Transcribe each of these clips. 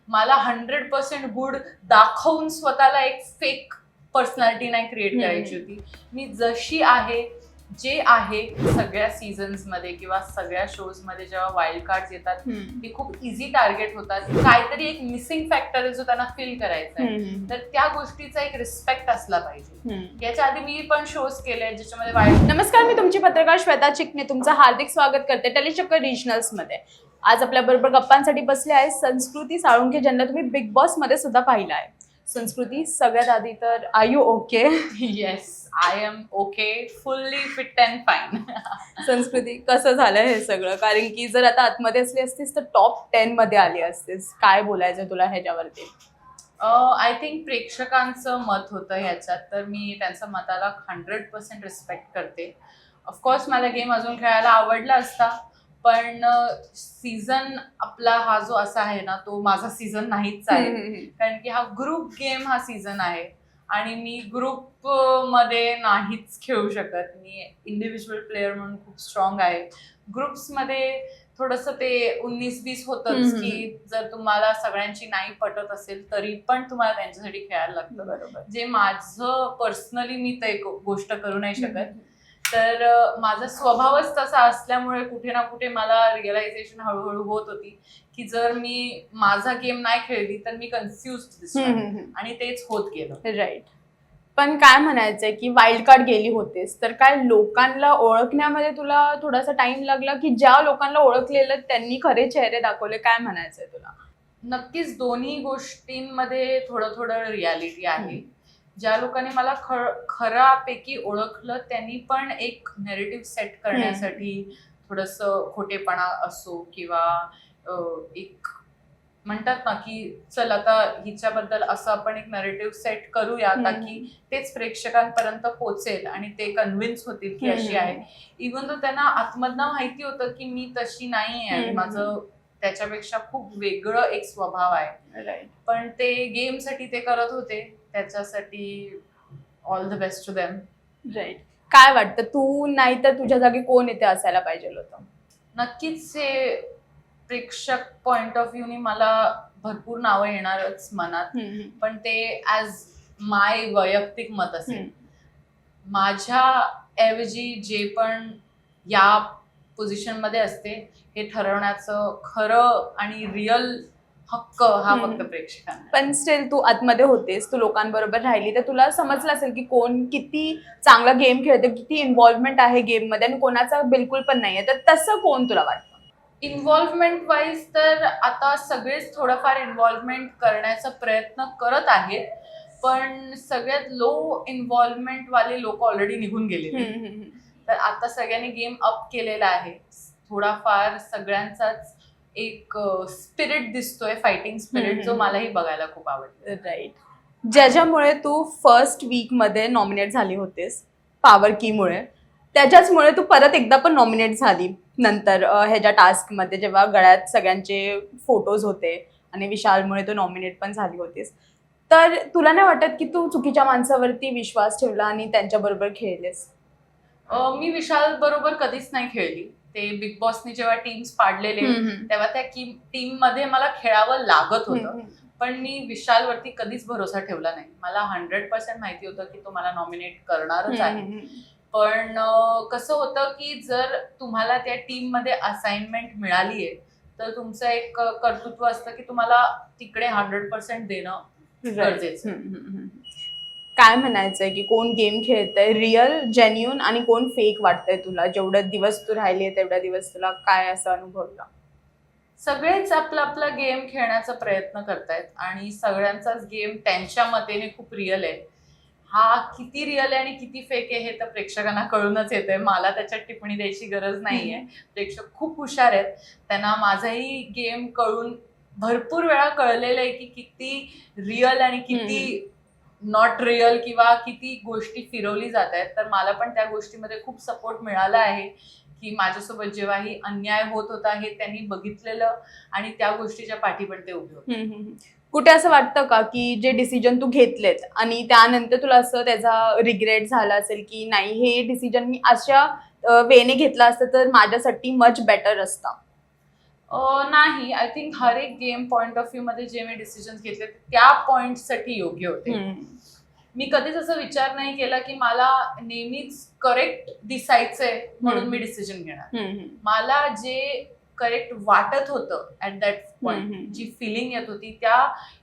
मला 100% गुड दाखवून स्वतःला एक फेक पर्सनॅलिटी नाही क्रिएट करायची होती. मी जशी आहे, जे आहे सगळ्या सीझन्स मध्ये किंवा सगळ्या शोज मध्ये जेव्हा वाईल्ड कार्ड येतात ते खूप इझी टार्गेट होतात. काहीतरी एक मिसिंग फॅक्टर आहे जो त्यांना फील करायचा आहे, तर त्या गोष्टीचा एक रिस्पेक्ट असला पाहिजे. याच्या आधी मी पण शोज केले ज्याच्यामध्ये वाईल्ड. नमस्कार, मी तुमची पत्रकार श्वेता चिकणे तुमचं हार्दिक स्वागत करते टेलीचक्कर रिजनल्स मध्ये. आज आपल्या बरोबर गप्पांसाठी बसले आहे संस्कृती साळुंखे, ज्यांना तुम्ही बिग बॉस मध्ये सुद्धा पाहिलं आहे. संस्कृती, सगळ्यात आधी तर are you okay? Yes, I am okay, fully fit and fine. Sanskriti, कसं झालं हे सगळं? कारण की जर आता आतमध्ये असली असतीस तर टॉप 10 मध्ये आली असतीस. काय बोलायचं तुला ह्याच्यावरती? आय थिंक प्रेक्षकांचं मत होतं ह्याच्यात, तर मी त्यांच्या मताला 100% रिस्पेक्ट करते. ऑफकोर्स मला गेम अजून खेळायला आवडला असता, पण सीझन आपला हा जो असा आहे ना, तो माझा सीझन नाहीच आहे. कारण की हा ग्रुप गेम हा सीझन आहे आणि मी ग्रुप मध्ये नाहीच खेळू शकत. मी इंडिव्हिज्युअल प्लेअर म्हणून खूप स्ट्रॉंग आहे. ग्रुप्समध्ये थोडंसं ते 19-20 होतंच की जर तुम्हाला सगळ्यांची नाही पटत असेल तरी पण तुम्हाला त्यांच्यासाठी खेळायला लागतं. बरोबर. जे माझं पर्सनली मी ते गोष्ट करू नाही शकत. तर माझा स्वभावच तसा असल्यामुळे कुठे ना कुठे मला रिअलायझेशन हळूहळू होत होती की जर मी माझा गेम नाही खेळली तर मी कन्फ्युज दिसणार, आणि तेच होत गेलं. राईट. पण काय म्हणायचंय की वाईल्ड कार्ड गेली होतीस तर काय लोकांना ओळखण्यामध्ये तुला थोडासा टाइम लागला की ज्या लोकांना ओळखलेलं त्यांनी खरे चेहरे दाखवले? काय म्हणायचंय तुला? नक्कीच दोन्ही गोष्टींमध्ये थोडं थोडं रियालिटी आहे. ज्या लोकांनी मला खरापैकी ओळखलं त्यांनी पण एक नॅरेटिव्ह सेट करण्यासाठी थोडंसं खोटेपणा असो किंवा एक म्हणतात ना की चल आता हिच्याबद्दल असं आपण एक नॅरेटिव्ह सेट करूया ताकी तेच प्रेक्षकांपर्यंत पोहोचेल आणि ते कन्व्हिन्स होतील की अशी आहे. इव्हन तो त्यांना आतमधनं माहिती होतं की मी तशी नाही आहे, माझं त्याच्यापेक्षा खूप वेगळं एक स्वभाव आहे. पण ते गेमसाठी ते करत होते, त्याच्यासाठी all the best to them. Right. काय वाटतं, तू नाही तर तुझ्या जागी कोण इथे असायला पाहिजे होतं? नक्कीच हे प्रेक्षक पॉइंट ऑफ व्ह्यूनी मला भरपूर नावं येणारच मनात, पण ते ॲज माय वैयक्तिक मत असेल. माझ्या ऐवजी जे पण या पोझिशन मध्ये असते हे ठरवण्याचं खरं आणि रिअल हक्क हा फक्त प्रेक्षकांना. पण स्टील तू आतमध्ये होतेस, तू लोकांबरोबर राहिली तर तुला समजलं असेल की कोण किती चांगला गेम खेळते, किती इन्व्हॉल्वमेंट आहे गेम मध्ये आणि कोणाचा बिलकुल पण नाहीये. तर तसं कोण तुला वाटतं? इन्व्हॉल्वमेंट वाईज तर आता सगळेच थोडंफार इन्व्हॉल्वमेंट करण्याचा प्रयत्न करत आहेत, पण सगळ्यात लो इन्व्हॉल्वमेंट वाले लोक ऑलरेडी निघून गेलेले. तर आता सगळ्यांनी गेम अप केलेला आहे. थोडाफार सगळ्यांचाच एक स्पिरिट दिसतोय, फायटिंग स्पिरिट, जो मलाही बघायला खूप आवडतं. राईट. ज्याच्यामुळे तू फर्स्ट वीक मध्ये नॉमिनेट झाली होतेस पॉवर कीमुळे, त्याच्याचमुळे तू परत एकदा पण नॉमिनेट झाली नंतर ह्याच्या टास्क मध्ये, जेव्हा गळ्यात सगळ्यांचे फोटोज होते आणि विशालमुळे तू नॉमिनेट पण झाली होतीस. तर तुला नाही वाटत की तू चुकीच्या माणसावरती विश्वास ठेवला आणि त्यांच्याबरोबर खेळलेस? मी विशाल बरोबर कधीच नाही खेळली. ते बिग बॉसनी जेव्हा टीम्स पाडलेले तेव्हा त्या टीम मध्ये मला खेळावं लागत होतं, पण मी विशालवरती कधीच भरोसा ठेवला नाही. मला 100% माहिती होतं की तो मला नॉमिनेट करणारच आहे. पण कसं होतं की जर तुम्हाला त्या टीम मध्ये असाइनमेंट मिळाली आहे तर तुमचं एक कर्तृत्व असतं की तुम्हाला तिकडे 100% देणं गरजेचं. काय म्हणायचंय की कोण गेम खेळतंय रिअल, जेन्युइन आणि कोण फेक वाटतंय तुला? जेवढे दिवस तू राहिली तेवढ्या दिवस तुला काय असं अनुभवलं? सगळेच आपला आपला गेम खेळण्याचा प्रयत्न करतायत आणि सगळ्यांचाच गेम त्यांच्या मतेने खूप रिअल आहे. हा किती रिअल आहे आणि किती फेक आहे हे तर प्रेक्षकांना कळूनच येतंय. मला त्याच्यात टिप्पणी द्यायची गरज नाहीये. प्रेक्षक खूप हुशार आहेत, त्यांना माझाही गेम कळून भरपूर वेळा कळलेलं आहे की किती रिअल आणि किती नॉट रिअल किंवा किती गोष्टी फिरवली जात आहेत. तर मला पण त्या गोष्टीमध्ये खूप सपोर्ट मिळाला आहे की माझ्यासोबत जेव्हाही अन्याय होत होता हे त्यांनी बघितलेलं आणि त्या गोष्टीच्या पाठी पण ते उभे होते. कुठे असं वाटतं का की जे डिसिजन तू घेतलेत आणि त्यानंतर तुला असं त्याचा रिग्रेट झाला असेल की नाही, हे डिसिजन मी अशा वेने घेतला असतं तर माझ्यासाठी मच बेटर असता? नाही, आय थिंक हर एक गेम पॉइंट ऑफ व्ह्यू मध्ये जे मी डिसिजन घेतले ते त्या पॉइंटसाठी योग्य होते. मी कधीच असा विचार नाही केला की मला नेहमीच करेक्ट दिसायचंय म्हणून मी डिसिजन घेणार. मला जे करेक्ट वाटत होतं ऍट दॅट पॉइंट, जी फिलिंग येत होती त्या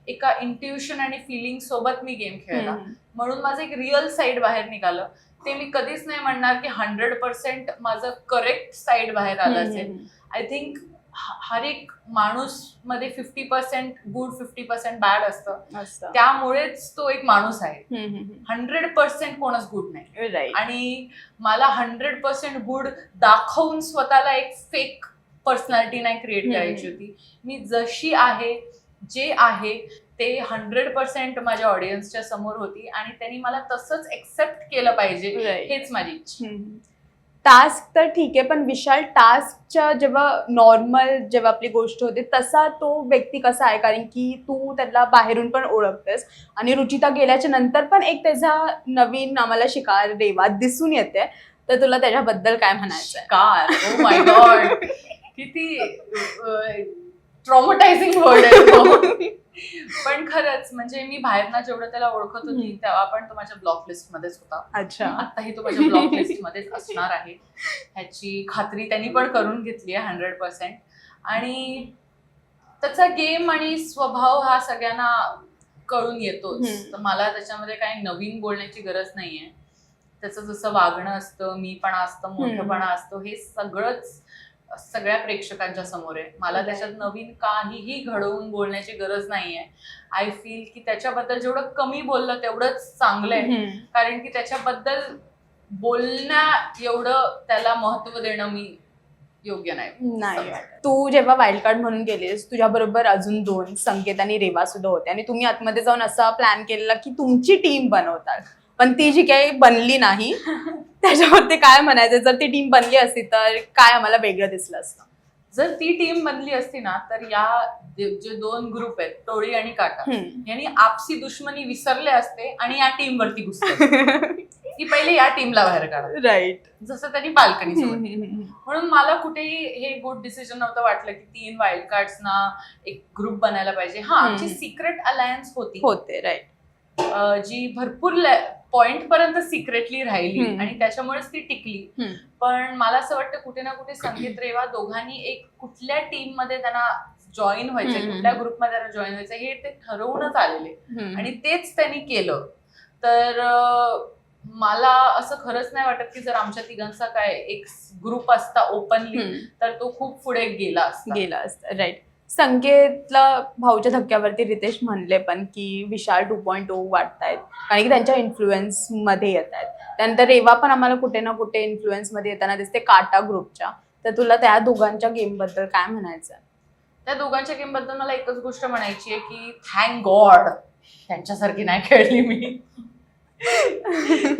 एका इंट्युशन आणि फिलिंग सोबत मी गेम खेळला, म्हणून माझं एक रिअल साईड बाहेर निघालं. ते मी कधीच नाही म्हणणार की 100% माझं करेक्ट साईड बाहेर आलं असेल. आय थिंक हर एक माणूस मध्ये 50% गुड 50% बॅड असतं, त्यामुळेच तो एक माणूस आहे. 100% कोणच गुड नाही. आणि मला 100% गुड दाखवून स्वतःला एक फेक पर्सनॅलिटी नाही क्रिएट करायची होती. मी जशी आहे, जे आहे ते 100% माझ्या ऑडियन्सच्या समोर होती आणि त्यांनी मला तसंच एक्सेप्ट केलं पाहिजे, हेच माझी इच्छा. टास्क तर ठीक आहे, पण विशाल टास्कच्या जेव्हा नॉर्मल जेव्हा आपली गोष्ट होते तसा तो व्यक्ती कसा आहे? कारण की तू त्याला बाहेरून पण ओळखतेस आणि रुचिता गेल्याच्या नंतर पण एक त्याचा नवीन आम्हाला शिकार रेवा दिसून येते, तर तुला त्याच्याबद्दल काय म्हणायचं? शिकार, ओ माय गॉड, किती ट्रॉमटायझिंग वर्ड आहे. पण खरंच म्हणजे मी बाहेरना जेवढं त्याला ओळखत होती तेव्हा पण तो माझ्या ब्लॉक लिस्ट मध्येच होता. अच्छा, आताही तो माझ्या ब्लॉक लिस्ट मध्येच असणार आहे, ह्याची खात्री त्यांनी पण करून घेतली आहे 100%. आणि त्याचा गेम आणि स्वभाव हा सगळ्यांना कळून येतोच, तर मला त्याच्यामध्ये काही नवीन बोलण्याची गरज नाहीये. त्याचं जसं वागणं असतं, मीपणा असतं, मोठेपणा असतो, हे सगळंच सगळ्या प्रेक्षकांच्या समोर आहे. मला त्याच्यात नवीन काहीही घडवून बोलण्याची गरज नाहीये. आय फील की त्याच्याबद्दल जेवढं कमी बोललं तेवढंच चांगलं आहे, कारण की त्याच्याबद्दल बोलण्या एवढं त्याला महत्व देणं मी योग्य नाही. तू जेव्हा वाईल्ड कार्ड म्हणून गेलीस, तुझ्या बरोबर अजून 2 संकेत आणि रेवा सुद्धा होते आणि तुम्ही आतमध्ये जाऊन असा प्लॅन केलेला की तुमची टीम बनवतात, पण ती जी काही बनली नाही त्याच्यावरती काय म्हणायचं? जर ती टीम बनली असती तर काय आम्हाला वेगळं दिसलं असतं? जर ती टीम बनली असती ना, तर या जे 2 ग्रुप आहेत, टोळी आणि काटा, यांनी आपसी दुश्मनी विसरले असते आणि या टीम वरती घुसले की पहिले या टीमला बाहेर काढा. राईट, जसं त्यांनी बाल्कनी. म्हणून मला कुठेही हे गुड डिसिजन नव्हतं वाटलं की 3 वाईल्ड कार्ड्सना एक ग्रुप बनायला पाहिजे. हा, आमची सिक्रेट अलायन्स होते, राईट, जी भरपूर पॉइंट पर्यंत सिक्रेटली राहिली आणि त्याच्यामुळेच ती टिकली. पण मला असं वाटतं कुठे ना कुठे संकेत रेवा दोघांनी एक कुठल्या टीम मध्ये त्यांना जॉईन व्हायचंय, कुठल्या ग्रुपमध्ये त्यांना जॉईन व्हायचं हे ते ठरवूनच आलेले आणि तेच त्यांनी केलं. तर मला असं खरंच नाही वाटत की जर आमच्या तिघांचा काय एक ग्रुप असता ओपनली तर तो खूप पुढे गेला असता. राईट. संकेतला भाऊच्या धक्क्यावरती रितेश म्हणले पण की विशाल 2.0 वाटतायत, कारण की त्यांच्या इन्फ्लुएन्स मध्ये येत आहेत. त्यानंतर रेवा पण आम्हाला कुठे ना कुठे इन्फ्लुएन्स मध्ये येताना दिसते काटा ग्रुपच्या. तर तुला त्या दोघांच्या गेम बद्दल काय म्हणायचं? त्या दोघांच्या गेम बद्दल मला एकच गोष्ट म्हणायची आहे की थँक गॉड त्यांच्यासारखी नाही खेळली मी.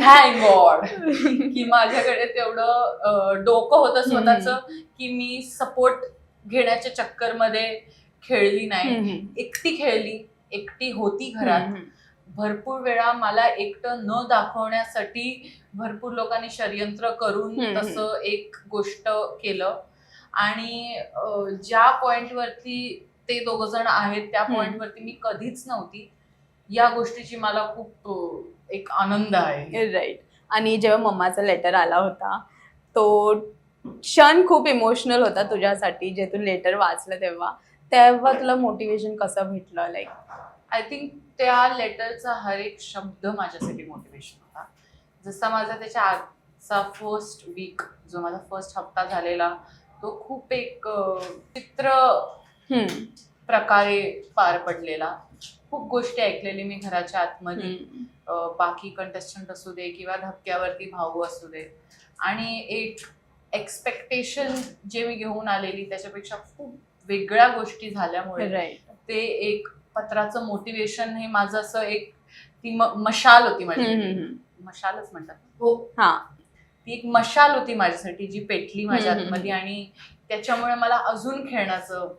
थँक गॉड की माझ्याकडे तेवढं डोकं होतं स्वतःचं की मी सपोर्ट घेण्याच्या चक्कर मध्ये खेळली नाही. एकटी खेळली, एकटी होती घरात. भरपूर वेळा मला एकटं न दाखवण्यासाठी भरपूर लोकांनी षडयंत्र करून तसं एक गोष्ट केलं आणि ज्या पॉइंटवरती ते 2 जण आहेत त्या पॉइंटवरती मी कधीच नव्हती. या गोष्टीची मला खूप एक आनंद आहे. राईट. आणि जेव्हा मम्माचा लेटर आला होता तो क्षण खूप इमोशनल होता तुझ्यासाठी, जे तू लेटर वाचलं तेव्हा तुला मोटिवेशन कसं भेटलं? लाईक आय थिंक त्या लेटरचा हर एक शब्द माझ्यासाठी मोटिवेशन होता. जसा माझा त्याच्या आजचा फर्स्ट वीक, जो माझा फर्स्ट हप्ता झालेला, तो खूप एक चित्र प्रकारे पार पडलेला. खूप गोष्टी ऐकलेली मी घराच्या आतमध्ये, बाकी कंटेस्टंट असू दे किंवा धक्क्यावरती भाऊ असू दे, आणि एक एक्सपेक्टेशन जे मी घेऊन आलेली त्याच्यापेक्षा खूप वेगळ्या गोष्टी झाल्यामुळे ते एक पत्राचं मोटिवेशन हे माझं असं एक ती मशाल होती माझी. मशालच म्हणतात हो, ती एक मशाल होती माझ्यासाठी जी पेटली माझ्या आतमध्ये आणि त्याच्यामुळे मला अजून खेळण्याचं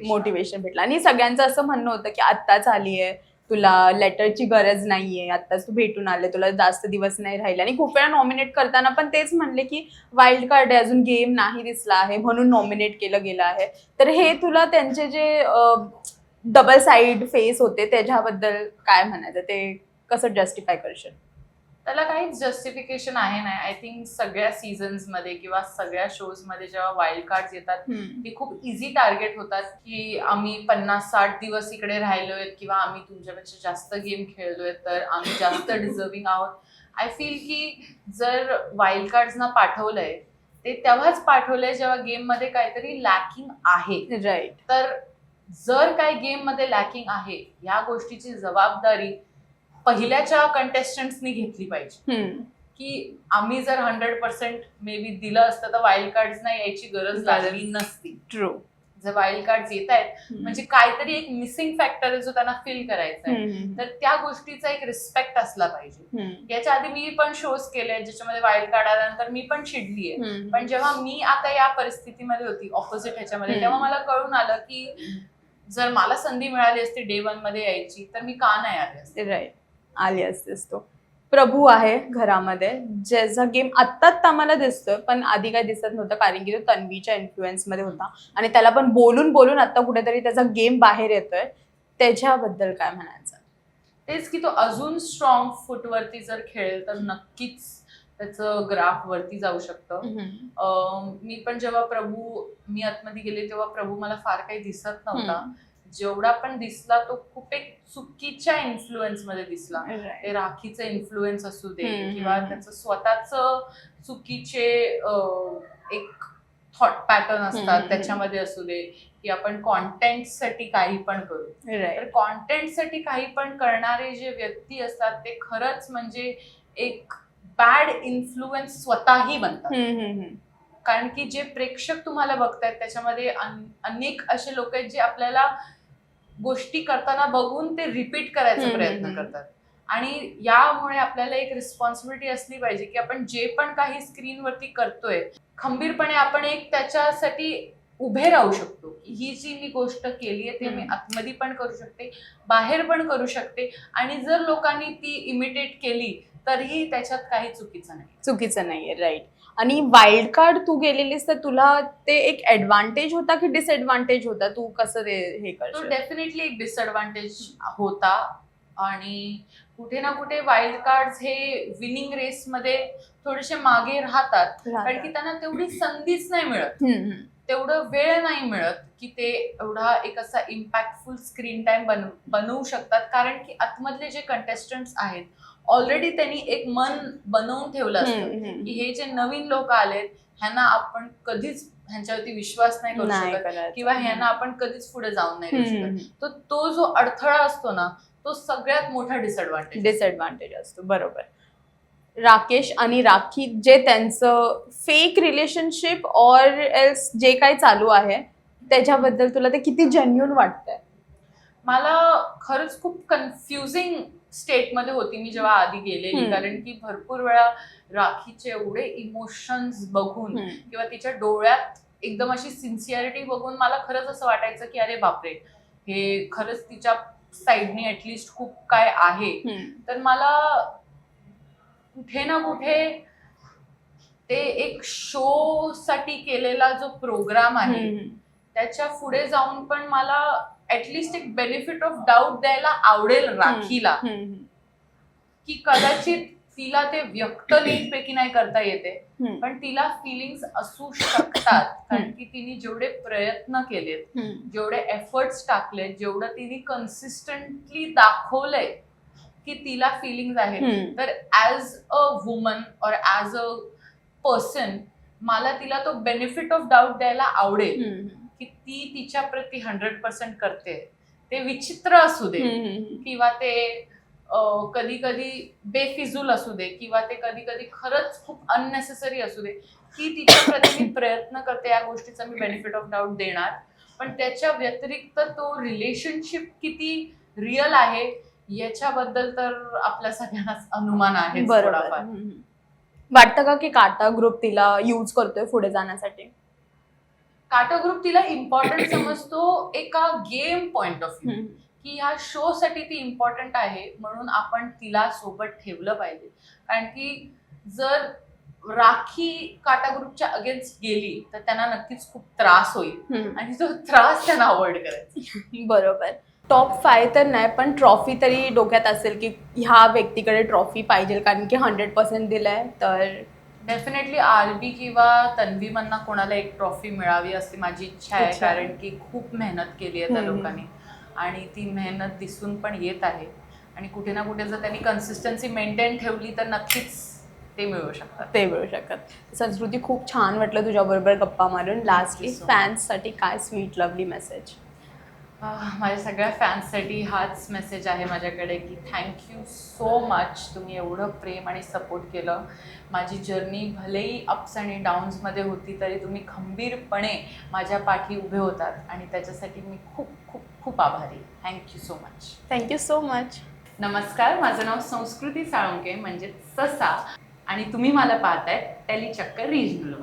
मोटिवेशन भेटलं. आणि सगळ्यांचं असं म्हणणं होतं की आत्ताच आलीये तुला लेटरची गरज नाहीये, आत्ताच तू भेटून आले, तुला जास्त दिवस नाही राहिले. आणि खूप वेळा नॉमिनेट करताना पण तेच म्हणले की वाईल्ड कार्ड आहे, अजून गेम नाही दिसला आहे म्हणून नॉमिनेट केलं गेलं आहे. तर हे तुला त्यांचे जे डबल साइड फेस होते त्याच्याबद्दल काय म्हणायचं, ते कसं जस्टिफाय करशील? त्याला काहीच जस्टिफिकेशन आहे नाही. आय थिंक सगळ्या सीझन्स मध्ये किंवा सगळ्या शोज मध्ये जेव्हा वाईल्ड कार्ड येतात ते खूप इझी टार्गेट होतात की आम्ही 50-60 दिवस इकडे राहिलोय किंवा आम्ही तुमच्यापेक्षा जास्त गेम खेळलोय तर आम्ही जास्त डिझर्विंग आहोत. आय फील की जर वाईल्ड कार्ड्सना पाठवलंय ते तेव्हाच पाठवलंय जेव्हा गेम मध्ये काहीतरी लॅकिंग आहे. राईट. तर जर काही गेम मध्ये लॅकिंग आहे या गोष्टीची जबाबदारी पहिल्याच्या कंटेस्टंट्सनी घेतली पाहिजे की आम्ही जर 100% मे बी दिलं असतं तर वाईल्ड कार्ड्सना यायची गरज लागली नसती. ट्रू. जर वाईल्ड कार्ड येत आहेत म्हणजे काहीतरी एक मिसिंग फॅक्टर आहे जो त्यांना फील करायचा आहे, तर त्या गोष्टीचा एक रिस्पेक्ट असला पाहिजे. याच्या आधी मी पण शोज केले ज्याच्यामध्ये वाईल्ड कार्ड आल्यानंतर मी पण चिडली आहे, पण जेव्हा मी आता या परिस्थितीमध्ये होती ऑपोजिट ह्याच्यामध्ये तेव्हा मला कळून आलं की जर मला संधी मिळाली असती डे 1 मध्ये यायची तर मी का नाही आले असते. राईट, आली असतेस. तो प्रभू आहे घरामध्ये, ज्याचा गेम आत्ताच आम्हाला दिसतोय पण आधी काय दिसत नव्हतं कारण की तो तन्वीच्या इन्फ्लुएन्स मध्ये होता आणि त्याला पण बोलून बोलून आता कुठेतरी त्याचा गेम बाहेर येतोय. त्याच्याबद्दल काय म्हणायचं? तेच की तो अजून स्ट्रॉंग फुटवरती जर खेळेल तर नक्कीच त्याचं ग्राफ वरती जाऊ शकतं. मी पण जेव्हा मी आतमध्ये गेले तेव्हा प्रभू मला फार काही दिसत नव्हता. जेवढा पण दिसला तो खूप एक चुकीच्या इन्फ्लुएन्स मध्ये दिसला. ते राखीचे इन्फ्लुएन्स असू दे किंवा त्याचं स्वतःच चुकीचे एक थॉट पॅटर्न असतात त्याच्यामध्ये असू दे की आपण कॉन्टेंटसाठी काही पण करू. तर कॉन्टेंटसाठी काही पण करणारे जे व्यक्ती असतात ते खरंच म्हणजे एक बॅड इन्फ्लुएन्स स्वतःही बनतात. कारण की जे प्रेक्षक तुम्हाला बघतायत त्याच्यामध्ये अनेक असे लोक आहेत जे आपल्याला गोष्टी करताना बघून ते रिपीट करायचा प्रयत्न करतात. आणि यामुळे आपल्याला एक रिस्पॉन्सिबिलिटी असली पाहिजे की आपण जे पण काही स्क्रीनवरती करतोय खंबीरपणे आपण एक त्याच्यासाठी उभे राहू शकतो. ही जी मी गोष्ट केली आहे ते मी आतमध्ये पण करू शकते, बाहेर पण करू शकते आणि जर लोकांनी ती इमिटेट केली तरीही त्याच्यात काही चुकीचं नाहीये. राईट. आणि वाईल्ड कार्ड तू गेलेलीस तर तुला ते एक ऍडव्हान्टेज होता की डिसएडव्हान्टेज होता? तू कसं हे तो करशील? डेफिनेटली एक डिसएडव्हान्टेज होता आणि कुठे ना कुठे वाईल्ड कार्ड हे विनिंग रेस मध्ये थोडेसे मागे राहतात कारण की त्यांना तेवढी संधीच नाही मिळत, तेवढं वेळ नाही मिळत की ते एवढा एक असा इम्पॅक्टफुल स्क्रीन टाइम बनवू शकतात. कारण की आतमधले जे कंटेस्टंट्स आहेत ऑलरेडी त्यांनी एक मन बनवून ठेवलं असतं की हे जे नवीन लोक आलेत ह्यांना आपण कधीच ह्यांच्यावरती विश्वास नाही करू शकत किंवा ह्यांना आपण कधीच पुढे जाऊन नाही देऊ शकत. तर तो जो अडथळा असतो ना तो सगळ्यात मोठा डिसएडव्हान्टेज असतो. बरोबर. राकेश आणि राखी जे त्यांचं फेक रिलेशनशिप ऑर एल्स जे काही चालू आहे त्याच्याबद्दल तुला ते किती जेन्युइन वाटतंय? मला खरंच खूप कन्फ्युजिंग स्टेटमध्ये होती मी जेव्हा आधी गेलेली, कारण की भरपूर वेळा राखीचे एवढे इमोशन्स बघून किंवा तिच्या डोळ्यात एकदम अशी सिन्सिअरिटी बघून मला खरंच असं वाटायचं की अरे बापरे हे खरंच तिच्या साईडने ऍटलिस्ट खूप काय आहे. तर मला कुठे ना कुठे ते एक शो साठी केलेला जो प्रोग्राम आहे त्याच्या पुढे जाऊन पण मला ऍटलिस्ट एक बेनिफिट ऑफ डाऊट द्यायला आवडेल राखीला की कदाचित तिला ते व्यक्त नीटपैकी नाही करता येते पण तिला फिलिंग्स असू शकतात कारण की तिने जेवढे प्रयत्न केलेत, जेवढे एफर्ट्स टाकलेत, जेवढं तिने कन्सिस्टंटली दाखवलंय की तिला फिलिंग्स आहेत, तर ऍज अ वुमन और ऍज अ पर्सन मला तिला तो बेनिफिट ऑफ डाऊट द्यायला आवडेल की ती तिच्या प्रती 100% करते. ते विचित्र असू दे किंवा ते कधी कधी बेफिजूल असू दे किंवा ते कधी कधी खरंच खूप अननेसेसरी असू दे, ती तिच्या प्रती मी प्रयत्न करते या गोष्टीचा मी बेनिफिट ऑफ डाऊट देणार. पण त्याच्या व्यतिरिक्त तो रिलेशनशिप किती रिअल आहे याच्याबद्दल तर आपल्या सगळ्यांनाच अनुमान आहे. बरोबर. वाटतं का की काटा ग्रुप तिला यूज करतोय पुढे जाण्यासाठी? काटा ग्रुप तिला इम्पॉर्टंट समजतो एका गेम पॉइंट ऑफ व्ह्यू की ह्या शोसाठी ती इम्पॉर्टंट आहे म्हणून आपण तिला सोबत ठेवलं पाहिजे. कारण की जर राखी काटा ग्रुपच्या अगेन्स्ट गेली तर त्यांना नक्कीच खूप त्रास होईल आणि तो त्रास त्यांना अवॉइड करायचा. बरोबर. टॉप 5 तर नाही, पण ट्रॉफी तरी डोक्यात असेल की ह्या व्यक्तीकडे ट्रॉफी पाहिजे, कारण की 100% दिलंय. तर डेफिनेटली आरबी किंवा तन्वीमधना कोणाला एक ट्रॉफी मिळावी अशी माझी इच्छा आहे. अच्छा. कारण की खूप मेहनत केली आहे त्या लोकांनी आणि ती मेहनत दिसून पण येत आहे. आणि कुठे ना कुठे जर त्यांनी कन्सिस्टन्सी मेंटेन ठेवली तर नक्कीच ते मिळू शकतात. ते मिळू शकत. संस्कृती, खूप छान वाटलं तुझ्याबरोबर गप्पा मारून. लास्टली so फॅन्ससाठी काय स्वीट लवली मेसेज? माझ्या सगळ्या फॅन्ससाठी हाच मेसेज आहे माझ्याकडे की थँक्यू सो मच. तुम्ही एवढं प्रेम आणि सपोर्ट केलं. माझी जर्नी भलेही अप्स आणि डाऊन्समध्ये होती तरी तुम्ही खंबीरपणे माझ्या पाठी उभे होतात आणि त्याच्यासाठी मी खूप खूप खूप आभारी. Thank you so much. Thank you so much. नमस्कार, माझं नाव संस्कृती साळुंके म्हणजे ससा आणि तुम्ही मला पाहताय टेलीचक्कर रिजनल.